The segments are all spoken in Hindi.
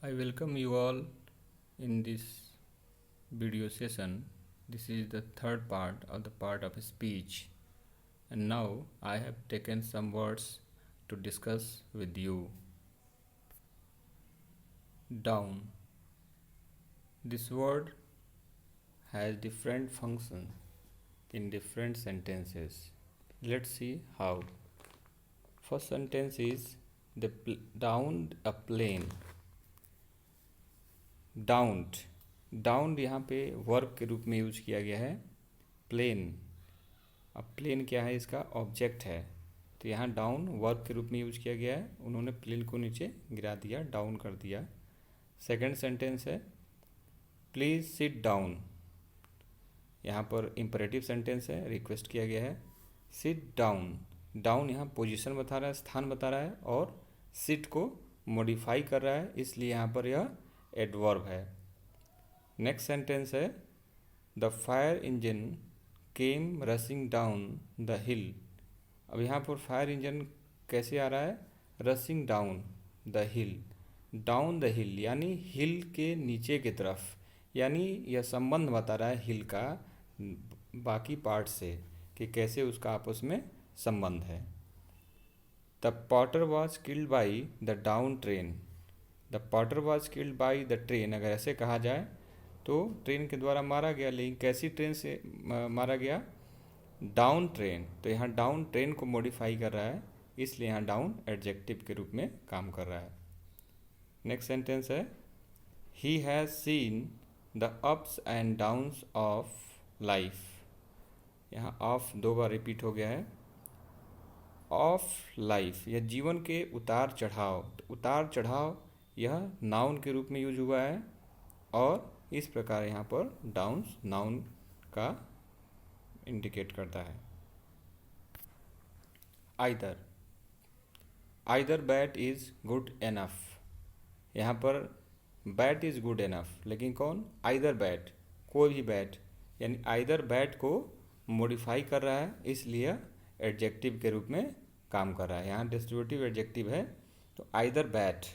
I welcome you all in this video session. This is the third part of the part of speech, and now I have taken some words to discuss with you. Down. This word has different functions in different sentences. Let's see how. First sentence is downed a plane. Downed downed यहाँ पे वर्ब के रूप में यूज किया गया है प्लेन। अब प्लेन क्या है, इसका ऑब्जेक्ट है, तो यहाँ डाउन वर्ब के रूप में यूज किया गया है। उन्होंने प्लेन को नीचे गिरा दिया, डाउन कर दिया। सेकंड सेंटेंस है प्लीज़ सिट डाउन। यहाँ पर इम्परेटिव सेंटेंस है, रिक्वेस्ट किया गया है सिट डाउन। डाउन यहाँ पोजीशन बता रहा है, स्थान बता रहा है, और सिट को मॉडिफाई कर रहा है, इसलिए यहाँ पर यह एडवर्ब है। नेक्स्ट सेंटेंस है the fire engine came रसिंग down the हिल। अब यहाँ पर फायर इंजन कैसे आ रहा है, रसिंग down the hill. Down the हिल यानी हिल के नीचे की तरफ, यानी यह संबंध बता रहा है हिल का बाकी पार्ट से कि कैसे उसका आपस में संबंध है। The Potter was killed by the down train. The Potter was killed by the train, अगर ऐसे कहा जाए तो ट्रेन के द्वारा मारा गया, लेकिन कैसी ट्रेन से मारा गया, डाउन ट्रेन। तो यहाँ डाउन ट्रेन को मॉडिफाई कर रहा है, इसलिए यहाँ डाउन एडजेक्टिव के रूप में काम कर रहा है। नेक्स्ट सेंटेंस है he has seen the ups and downs of life. यहाँ ऑफ दो बार रिपीट हो गया है। ऑफ लाइफ यह जीवन के उतार चढ़ाव, तो उतार चढ़ाव यह नाउन के रूप में यूज हुआ है, और इस प्रकार यहाँ पर डाउन्स नाउन का इंडिकेट करता है। Either either bat is good enough. यहाँ पर बैट इज़ गुड एनफ, लेकिन कौन, आइदर बैट, कोई भी बैट, यानी आइदर बैट को मॉडिफाई कर रहा है, इसलिए एडजेक्टिव के रूप में काम कर रहा है। यहाँ डिस्ट्रीब्यूटिव एडजेक्टिव है, तो आइदर बैट,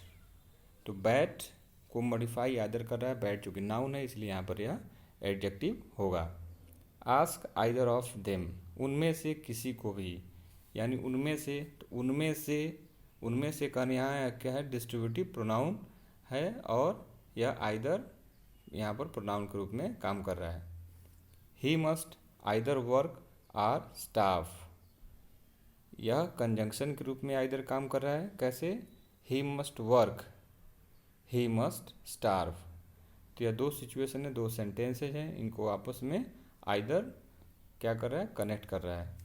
तो बैट को मॉडिफाई आइदर कर रहा है, बैट जो कि नाउन है, इसलिए यहाँ पर यह एडजेक्टिव होगा। आस्क आइदर ऑफ देम, उनमें से किसी को भी, यानी उनमें से, तो उनमें से कहना यहाँ क्या है, डिस्ट्रीब्यूटिव प्रोनाउन है, और यह आइदर यहाँ पर प्रोनाउन के रूप में काम कर रहा है। He must either work or starve, यह कंजंक्शन के रूप में आइदर काम कर रहा है। कैसे, he must work, he must starve. तो यह दो सिचुएशन है, दो सेंटेंसेज हैं, इनको आपस में आइदर क्या कर रहा है, कनेक्ट कर रहा है।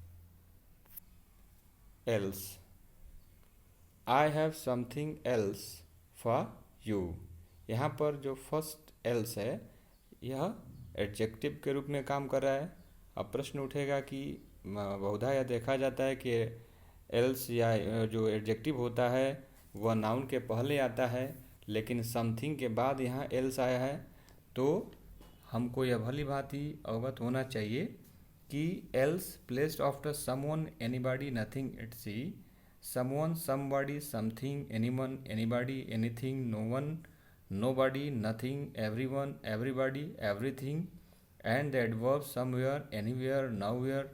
Else, I have something else for you. यहाँ पर जो फर्स्ट एल्स है यह एडजेक्टिव के रूप में काम कर रहा है। अब प्रश्न उठेगा कि बहुधा यह देखा जाता है कि एल्स या जो एडजेक्टिव होता है वह नाउन के पहले आता है, लेकिन समथिंग के बाद यहाँ एल्स आया है, तो हमको यह भली भांति अवगत होना चाहिए कि else placed after someone, anybody, nothing, etc, someone, somebody, something, anyone, anybody, anything, no one, nobody, nothing, everyone, everybody, everything, and the adverb somewhere, anywhere, nowhere,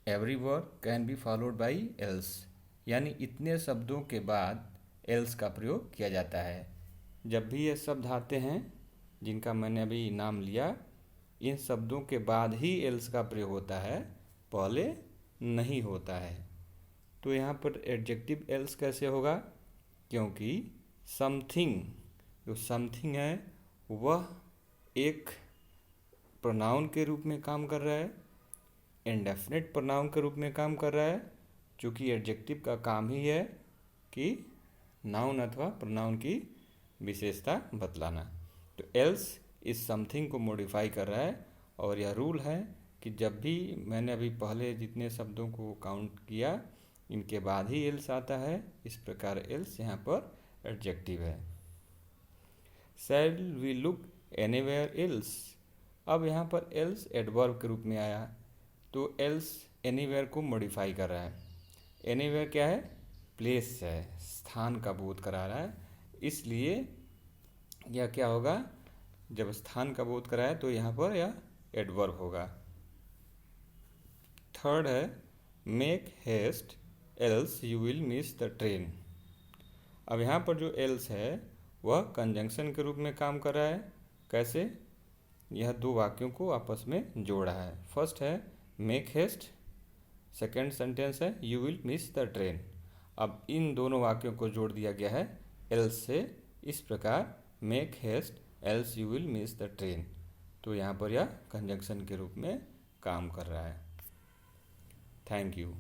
everywhere can be followed by else. यानी इतने शब्दों के बाद एल्स का प्रयोग किया जाता है। जब भी ये शब्द आते हैं जिनका मैंने अभी नाम लिया, इन शब्दों के बाद ही एल्स का प्रयोग होता है, पहले नहीं होता है। तो यहाँ पर एडजेक्टिव एल्स कैसे होगा, क्योंकि समथिंग, जो समथिंग है वह एक प्रोनाउन के रूप में काम कर रहा है, इंडेफिनिट प्रोनाउन के रूप में काम कर रहा है, चूँकि एडजेक्टिव का काम ही है कि नाउन अथवा प्रोनाउन की विशेषता बतलाना। तो एल्स इस समथिंग को मॉडिफाई कर रहा है, और यह रूल है कि जब भी मैंने अभी पहले जितने शब्दों को काउंट किया इनके बाद ही एल्स आता है, इस प्रकार एल्स यहाँ पर एडजेक्टिव है। Shall we look anywhere else, अब यहाँ पर एल्स एडवर्ब के रूप में आया, तो एल्स एनीवेयर को मॉडिफाई कर रहा है। एनीवेयर क्या है, प्लेस है, स्थान का बोध करा रहा है, इसलिए यह क्या होगा, जब स्थान का बोध कराए तो यहाँ पर यह एडवर्ब होगा। थर्ड है make haste else you will miss the train. अब यहाँ पर जो एल्स है वह कंजंक्शन के रूप में काम कर रहा है। कैसे, यह दो वाक्यों को आपस में जोड़ा है। फर्स्ट है मेक हेस्ट, सेकेंड सेंटेंस है you will miss the train. अब इन दोनों वाक्यों को जोड़ दिया गया है एल्स से, इस प्रकार make haste else you will miss the train. तो यहाँ पर यह कंजंक्शन के रूप में काम कर रहा है। Thank you.